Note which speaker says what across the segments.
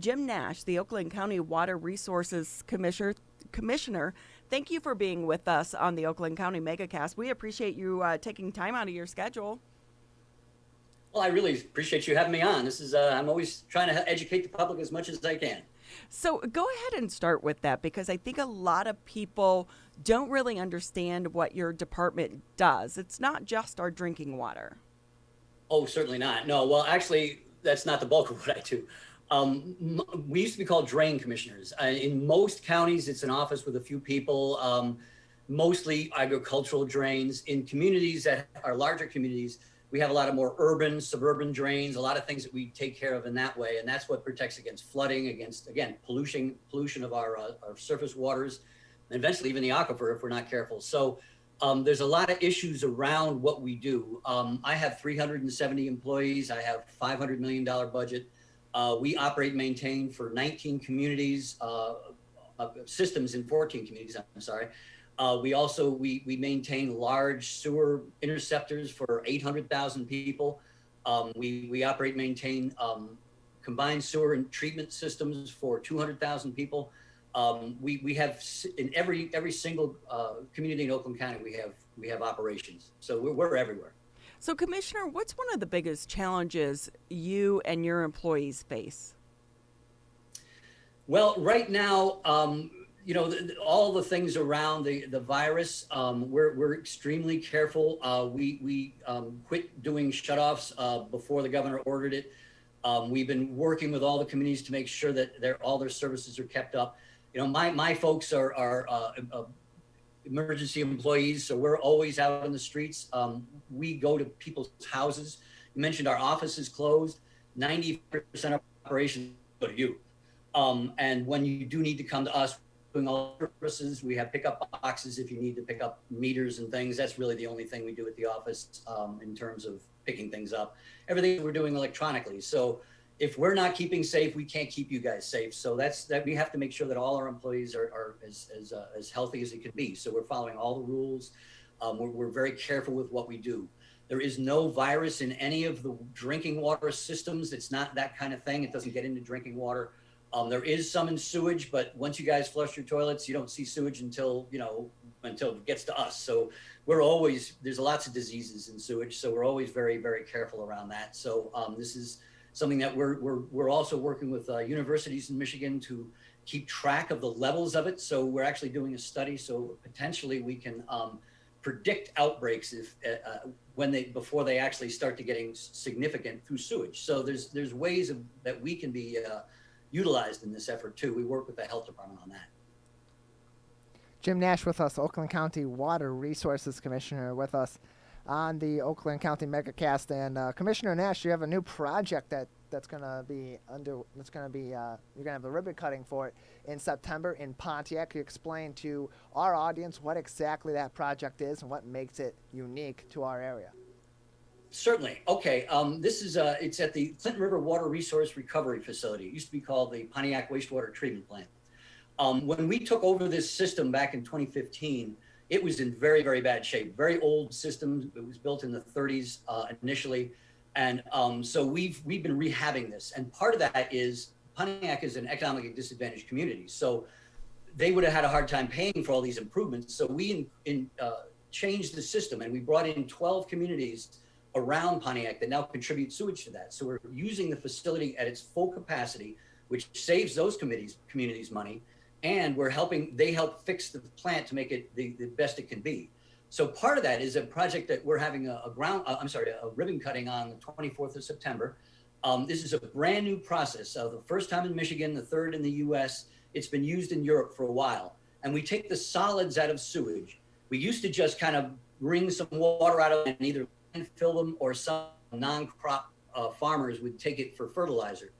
Speaker 1: Jim Nash, the Oakland County Water Resources Commissioner, thank you for being with us on the Oakland County MegaCast. We appreciate you taking time out of your schedule.
Speaker 2: Well, I really appreciate you having me on. This is I'm always trying to educate the public as much as I can.
Speaker 1: So go ahead and start with that, because I think a lot of people don't really understand what your department does. It's not just our drinking water.
Speaker 2: Oh, certainly not. No, well, actually, that's not the bulk of what I do. We used to be called drain commissioners. In most counties, it's an office with a few people, mostly agricultural drains. In communities that are larger communities, we have a lot of more urban, suburban drains, a lot of things that we take care of in that way. And that's what protects against flooding, against, again, pollution of our surface waters, and eventually even the aquifer if we're not careful. So there's a lot of issues around what we do. I have 370 employees. I have $500 million budget. We operate and maintain for 19 communities, systems in 14 communities, I'm sorry. We maintain large sewer interceptors for 800,000 people. We operate and maintain combined sewer and treatment systems for 200,000 people. We have in every single community in Oakland County, we have operations. So we're everywhere.
Speaker 1: So, Commissioner, what's one of the biggest challenges you and your employees face?
Speaker 2: Well, right now, all the things around the virus, we're extremely careful. We quit doing shutoffs before the governor ordered it. We've been working with all the communities to make sure that all their services are kept up. My folks are emergency employees, so we're always out in the streets. We go to people's houses. You mentioned our office is closed. 90% of operations go to you. And when you do need to come to us, doing all services, we have pickup boxes if you need to pick up meters and things. That's really the only thing we do at the office in terms of picking things up. Everything we're doing electronically. So if we're not keeping safe, we can't keep you guys safe. So that we have to make sure that all our employees are as healthy as it can be. So we're following all the rules. We're very careful with what we do. There is no virus in any of the drinking water systems. It's not that kind of thing. It doesn't get into drinking water. There is some in sewage, but once you guys flush your toilets, you don't see sewage until it gets to us. So there's lots of diseases in sewage. So we're always very, very careful around that. So this is something that we're also working with universities in Michigan to keep track of the levels of it. So we're actually doing a study. So potentially we can predict outbreaks before they actually start to getting significant through sewage. So there's ways that we can be utilized in this effort too. We work with the health department on that.
Speaker 3: Jim Nash with us, Oakland County Water Resources Commissioner with us on the Oakland County MegaCast. And Commissioner Nash, you have a new project that's going to be you're going to have the ribbon cutting for it in September in Pontiac. Can you explain to our audience what exactly that project is and what makes it unique to our area?
Speaker 2: Certainly. Okay. This is it's at the Clinton River Water Resource Recovery Facility. It used to be called the Pontiac Wastewater Treatment Plant. When we took over this system back in 2015, it was in very, very bad shape. Very old system. It was built in the 30s initially, and so we've been rehabbing this. And part of that is Pontiac is an economically disadvantaged community, so they would have had a hard time paying for all these improvements. So we changed the system, and we brought in 12 communities around Pontiac that now contribute sewage to that. So we're using the facility at its full capacity, which saves those communities money, and they help fix the plant to make it the best it can be. So part of that is a project that we're having a ribbon cutting on the 24th of September. This is a brand new process. The first time in Michigan, the third in the US. It's been used in Europe for a while. And we take the solids out of sewage. We used to just kind of wring some water out of it and either fill them, or some non-crop farmers would take it for fertilizer.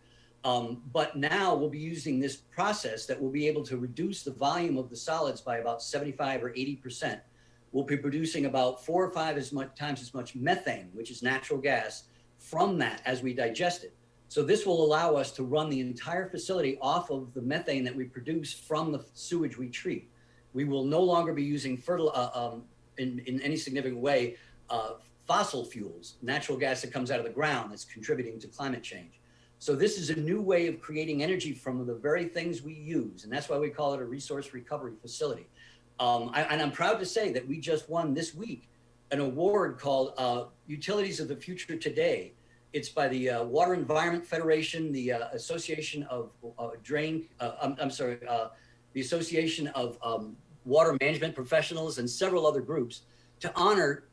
Speaker 2: But now we'll be using this process that will be able to reduce the volume of the solids by about 75 or 80%. We'll be producing about 4 or 5 times as much methane, which is natural gas, from that as we digest it. So this will allow us to run the entire facility off of the methane that we produce from the sewage we treat. We will no longer be using in any significant way fossil fuels, natural gas that comes out of the ground that's contributing to climate change. So this is a new way of creating energy from the very things we use. And that's why we call it a resource recovery facility. And I'm proud to say that we just won this week an award called Utilities of the Future Today. It's by the Water Environment Federation, the Association of the Association of Water Management Professionals, and several other groups to honor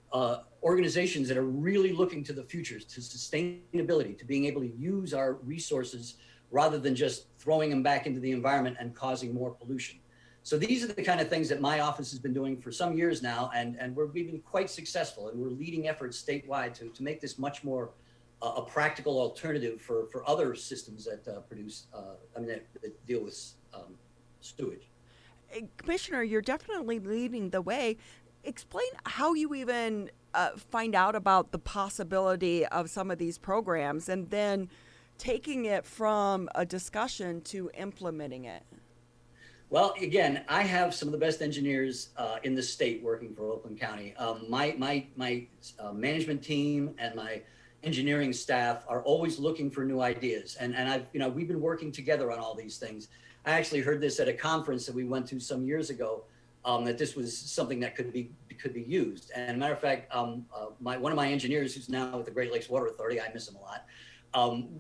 Speaker 2: organizations that are really looking to the future, to sustainability, to being able to use our resources rather than just throwing them back into the environment and causing more pollution. So these are the kind of things that my office has been doing for some years now, and we've been quite successful, and we're leading efforts statewide to make this much more a practical alternative for other systems that that deal with sewage.
Speaker 1: Commissioner, you're definitely leading the way. Explain how you even find out about the possibility of some of these programs and then taking it from a discussion to implementing it.
Speaker 2: Well, again, I have some of the best engineers in the state working for Oakland County. My management team and my engineering staff are always looking for new ideas, and we've been working together on all these things. I actually heard this at a conference that we went to some years ago, that this was something that could be used. And as a matter of fact, one of my engineers, who's now with the Great Lakes Water Authority, I miss him a lot.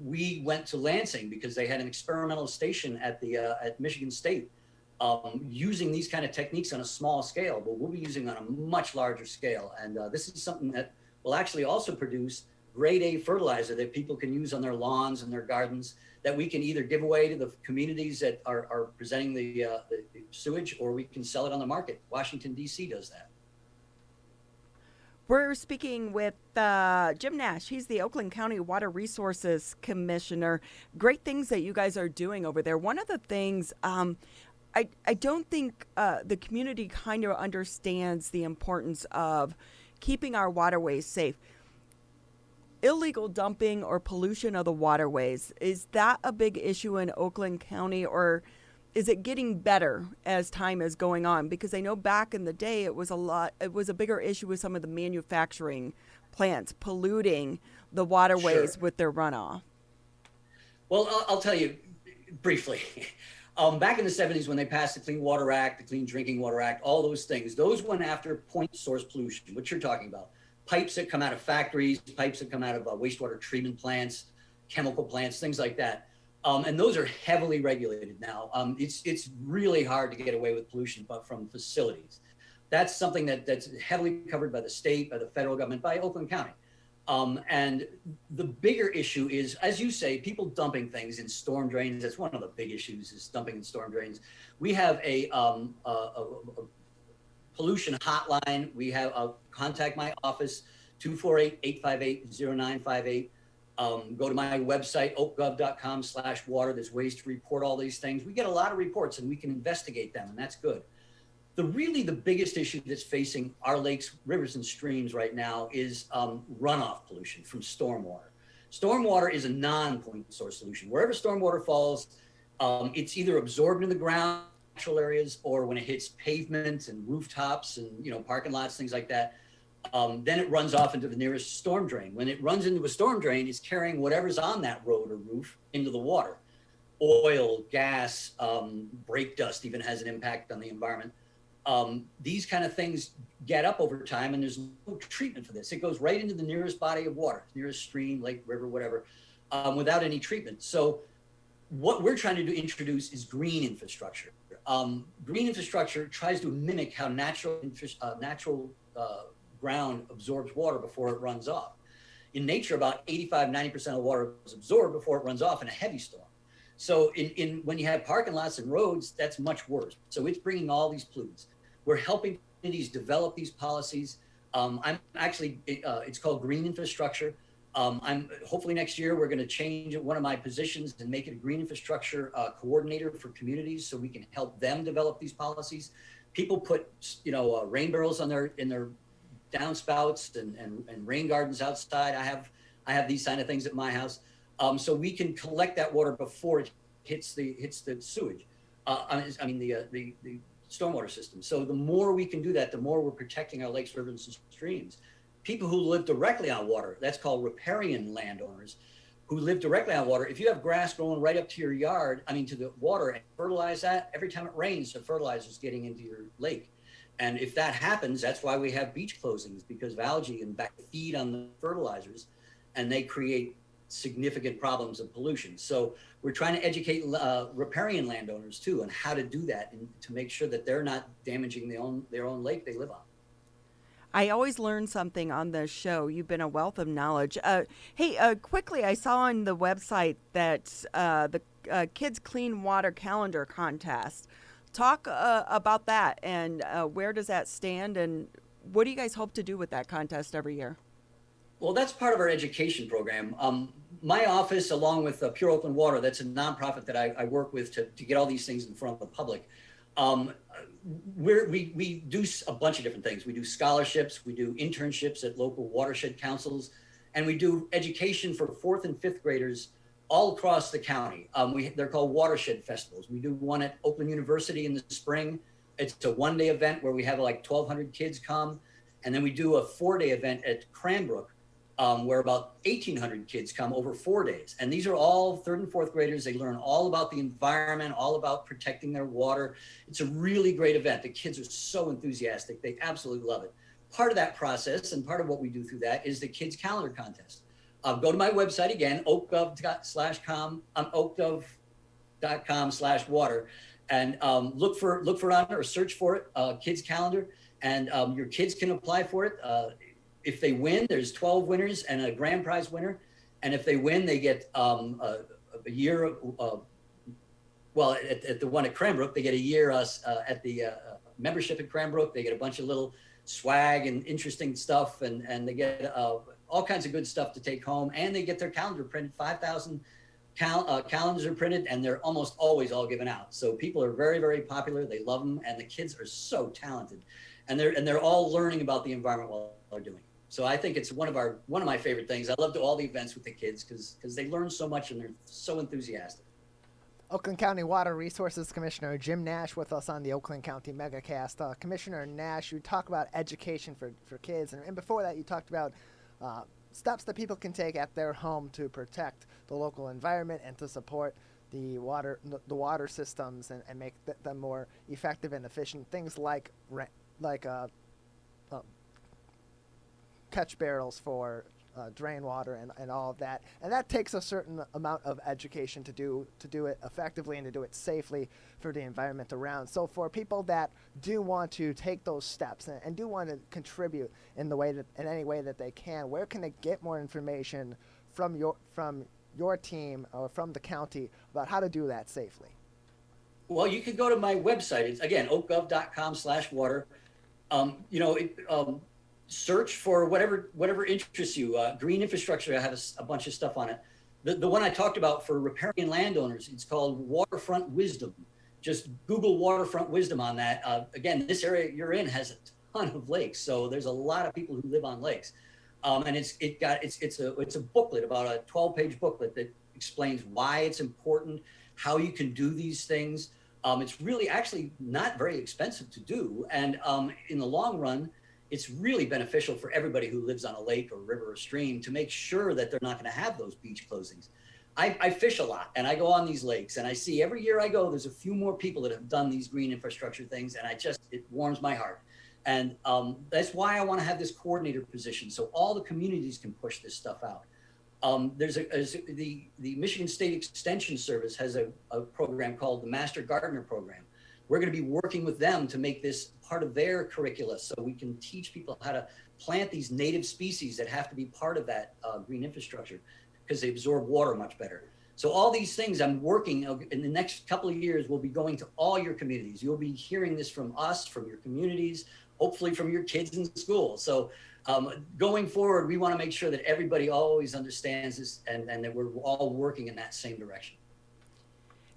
Speaker 2: We went to Lansing because they had an experimental station at Michigan State using these kind of techniques on a small scale, but we'll be using on a much larger scale. And this is something that will actually also produce grade A fertilizer that people can use on their lawns and their gardens, that we can either give away to the communities that are presenting the sewage, or we can sell it on the market. Washington, D.C. does that.
Speaker 1: We're speaking with Jim Nash. He's the Oakland County Water Resources Commissioner. Great things that you guys are doing over there. One of the things I don't think the community kind of understands the importance of keeping our waterways safe. Illegal dumping or pollution of the waterways, is that a big issue in Oakland County, or is it getting better as time is going on? Because I know back in the day it was a bigger issue with some of the manufacturing plants polluting the waterways
Speaker 2: Sure.
Speaker 1: with their runoff.
Speaker 2: Well, I'll tell you briefly. Back in the 70s, when they passed the Clean Water Act, the Clean Drinking Water Act, all those things, those went after point source pollution, what you're talking about. Pipes that come out of factories, pipes that come out of wastewater treatment plants, chemical plants, things like that. And those are heavily regulated now. It's really hard to get away with pollution but from facilities. That's something that's heavily covered by the state, by the federal government, by Oakland County. And the bigger issue is, as you say, people dumping things in storm drains. That's one of the big issues, is dumping in storm drains. We have a pollution hotline. We have contact my office, 248-858-0958. Go to my website, oakgov.com/water. There's ways to report all these things. We get a lot of reports and we can investigate them, and that's good. The biggest issue that's facing our lakes, rivers, and streams right now is runoff pollution from stormwater. Stormwater is a non-point source solution. Wherever stormwater falls, it's either absorbed in the ground, natural areas, or when it hits pavement and rooftops and parking lots, things like that, then it runs off into the nearest storm drain. When it runs into a storm drain, it's carrying whatever's on that road or roof into the water. Oil, gas, brake dust even has an impact on the environment. These kind of things get up over time, and there's no treatment for this. It goes right into the nearest body of water, nearest stream, lake, river, whatever, without any treatment. So what we're trying to introduce is green infrastructure. Green infrastructure tries to mimic how natural ground absorbs water before it runs off. In nature, about 85-90% of water is absorbed before it runs off in a heavy storm. So when you have parking lots and roads, that's much worse. So it's bringing all these pollutants. We're helping communities develop these policies. It's called green infrastructure. Hopefully next year, we're going to change one of my positions and make it a green infrastructure coordinator for communities, so we can help them develop these policies. People put, rain barrels in their downspouts and rain gardens outside. I have these kind of things at my house. So we can collect that water before it hits the sewage. The stormwater system. So the more we can do that, the more we're protecting our lakes, rivers, and streams. People who live directly on water, that's called riparian landowners. who live directly on water, if you have grass growing right up to your yard, to the water, and fertilize that, every time it rains, the fertilizer is getting into your lake. And if that happens, that's why we have beach closings, because of algae and feed on the fertilizers, and they create significant problems of pollution. So we're trying to educate riparian landowners too on how to do that, and to make sure that they're not damaging their own lake they live on.
Speaker 1: I always learn something on this show. You've been a wealth of knowledge. Hey, quickly, I saw on the website that the Kids Clean Water Calendar Contest. Talk about that, and where does that stand, and what do you guys hope to do with that contest every year?
Speaker 2: Well, that's part of our education program. My office, along with Pure Oakland Water, that's a nonprofit that I work with to get all these things in front of the public. We do a bunch of different things. We do scholarships, we do internships at local watershed councils, and we do education for 4th and 5th graders all across the county. They're called watershed festivals. We do one at Oakland University in the spring. It's a one-day event where we have like 1,200 kids come. And then we do a 4-day event at Cranbrook, where about 1,800 kids come over 4 days. And these are all 3rd and 4th graders. They learn all about the environment, all about protecting their water. It's a really great event. The kids are so enthusiastic. They absolutely love it. Part of that process, and part of what we do through that, is the Kids Calendar Contest. Go to my website again, oakgov.com/water, and look for it on, or search for it, Kids Calendar, and your kids can apply for it. If they win, there's 12 winners and a grand prize winner, and if they win, they get a year. At the one at Cranbrook, they get a year at the membership at Cranbrook. They get a bunch of little swag and interesting stuff, and they get all kinds of good stuff to take home, and they get their calendar printed. 5,000 calendars are printed, and they're almost always all given out. So people are very, very popular. They love them, and the kids are so talented, and they're all learning about the environment while they're doing it. So I think it's one of my favorite things. I love to all the events with the kids because they learn so much and they're so enthusiastic.
Speaker 3: Oakland County Water Resources Commissioner Jim Nash with us on the Oakland County Megacast. Commissioner Nash, you talk about education for kids, and before that you talked about steps that people can take at their home to protect the local environment and to support the water systems and make them more effective and efficient. Things like catch barrels for drain water and all of that, and that takes a certain amount of education to do it effectively and to do it safely for the environment around. So for people that do want to take those steps and do want to contribute in any way that they can, where can they get more information from your team or from the county about how to do that safely?
Speaker 2: Well, you can go to my website. It's again oakgov.com/water. Search for whatever interests you. Green infrastructure, I have a bunch of stuff on it. The one I talked about for riparian landowners, it's called Waterfront Wisdom. Just Google Waterfront Wisdom on that. Again, this area you're in has a ton of lakes, so there's a lot of people who live on lakes. And it's a booklet, about a 12-page booklet that explains why it's important, how you can do these things. It's really actually not very expensive to do, and in the long run, it's really beneficial for everybody who lives on a lake or river or stream to make sure that they're not going to have those beach closings. I fish a lot, and I go on these lakes, and I see every year I go, there's a few more people that have done these green infrastructure things, and it warms my heart. And that's why I want to have this coordinator position, so all the communities can push this stuff out. The Michigan State Extension Service has a program called the Master Gardener Program. We're going to be working with them to make this part of their curricula so we can teach people how to plant these native species that have to be part of that green infrastructure because they absorb water much better. So all these things I'm working in the next couple of years, we'll be going to all your communities. You'll be hearing this from us, from your communities, hopefully from your kids in school. So going forward, we want to make sure that everybody always understands this and that we're all working in that same direction.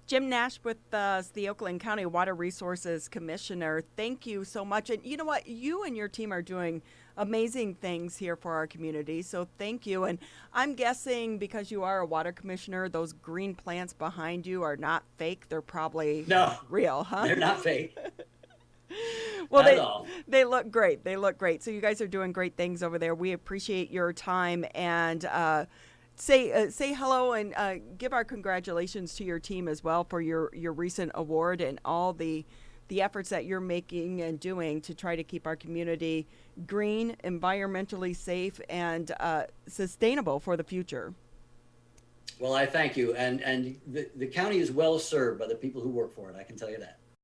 Speaker 1: Jim Nash with us, the Oakland County Water Resources Commissioner. Thank you so much. And you know what? You and your team are doing amazing things here for our community. So thank you. And I'm guessing because you are a water commissioner, those green plants behind you are not fake. They're probably real, huh?
Speaker 2: They're not fake.
Speaker 1: Well, they look great. They look great. So you guys are doing great things over there. We appreciate your time, and say hello and give our congratulations to your team as well for your recent award and all the efforts that you're making and doing to try to keep our community green, environmentally safe, and sustainable for the future.
Speaker 2: Well, I thank you. And the county is well served by the people who work for it. I can tell you that.